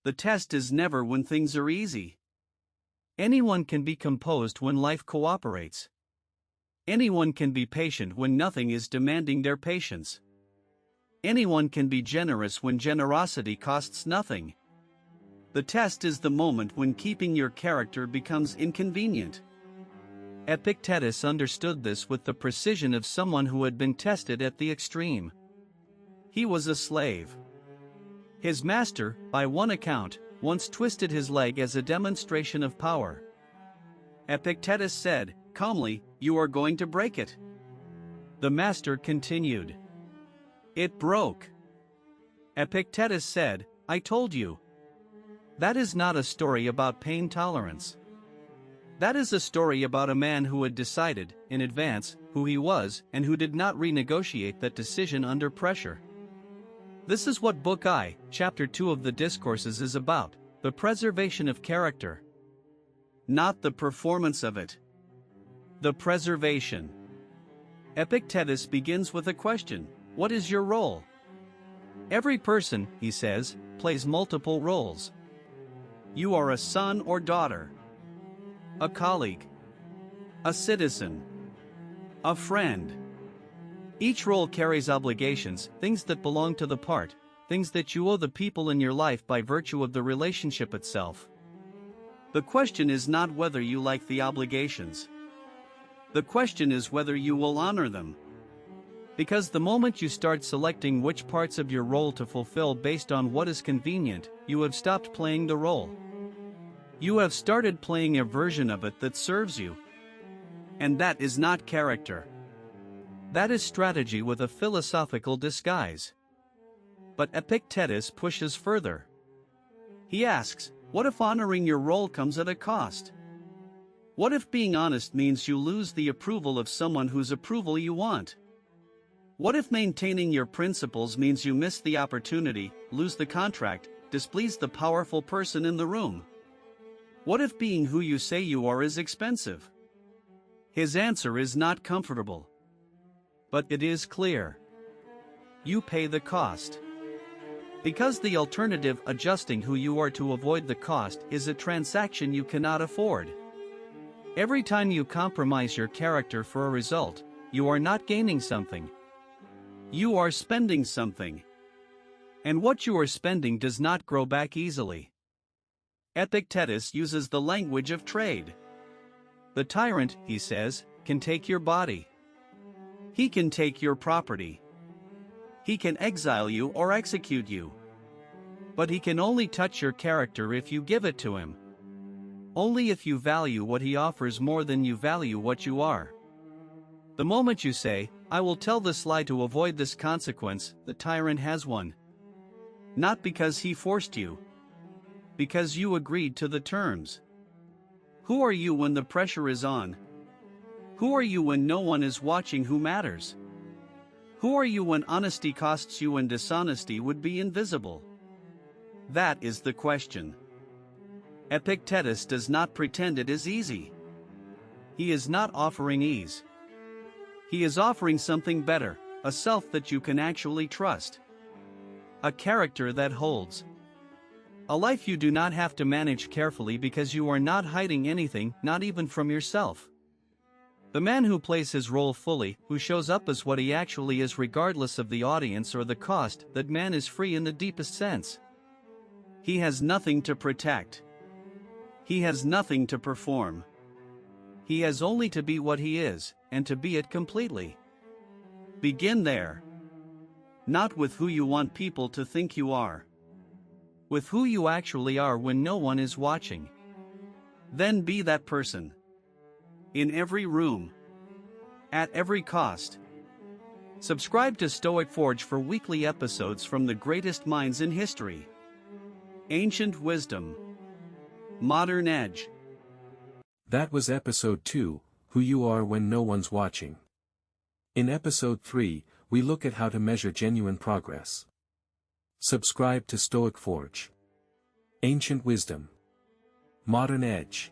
The test is never when things are easy. Anyone can be composed when life cooperates. Anyone can be patient when nothing is demanding their patience. Anyone can be generous when generosity costs nothing. The test is the moment when keeping your character becomes inconvenient. Epictetus understood this with the precision of someone who had been tested at the extreme. He was a slave. His master, by one account, once twisted his leg as a demonstration of power. Epictetus said, calmly, "You are going to break it." The master continued. "It broke." Epictetus said, "I told you." That is not a story about pain tolerance. That is a story about a man who had decided, in advance, who he was, and who did not renegotiate that decision under pressure. This is what Book I, Chapter 2 of the Discourses is about, the preservation of character. Not the performance of it. The preservation. Epictetus begins with a question: what is your role? Every person, he says, plays multiple roles. You are a son or daughter, a colleague, a citizen, a friend. Each role carries obligations, things that belong to the part, things that you owe the people in your life by virtue of the relationship itself. The question is not whether you like the obligations. The question is whether you will honor them. Because the moment you start selecting which parts of your role to fulfill based on what is convenient, you have stopped playing the role. You have started playing a version of it that serves you. And that is not character. That is strategy with a philosophical disguise. But Epictetus pushes further. He asks, what if honoring your role comes at a cost? What if being honest means you lose the approval of someone whose approval you want? What if maintaining your principles means you miss the opportunity, lose the contract, displease the powerful person in the room? What if being who you say you are is expensive? His answer is not comfortable. But it is clear. You pay the cost. Because the alternative, adjusting who you are to avoid the cost, is a transaction you cannot afford. Every time you compromise your character for a result, you are not gaining something. You are spending something. And what you are spending does not grow back easily. Epictetus uses the language of trade. The tyrant, he says, can take your body. He can take your property. He can exile you or execute you. But he can only touch your character if you give it to him. Only if you value what he offers more than you value what you are. The moment you say, I will tell this lie to avoid this consequence, the tyrant has won. Not because he forced you. Because you agreed to the terms. Who are you when the pressure is on? Who are you when no one is watching who matters? Who are you when honesty costs you and dishonesty would be invisible? That is the question. Epictetus does not pretend it is easy. He is not offering ease. He is offering something better, a self that you can actually trust. A character that holds. A life you do not have to manage carefully because you are not hiding anything, not even from yourself. The man who plays his role fully, who shows up as what he actually is regardless of the audience or the cost, that man is free in the deepest sense. He has nothing to protect. He has nothing to perform. He has only to be what he is, and to be it completely. Begin there. Not with who you want people to think you are. With who you actually are when no one is watching. Then be that person. In every room. At every cost. Subscribe to StoicForge for weekly episodes from the greatest minds in history. Ancient wisdom. Modern edge. That was episode 2, Who You Are When No One's Watching. In episode 3, we look at how to measure genuine progress. Subscribe to StoicForge. Ancient wisdom. Modern edge.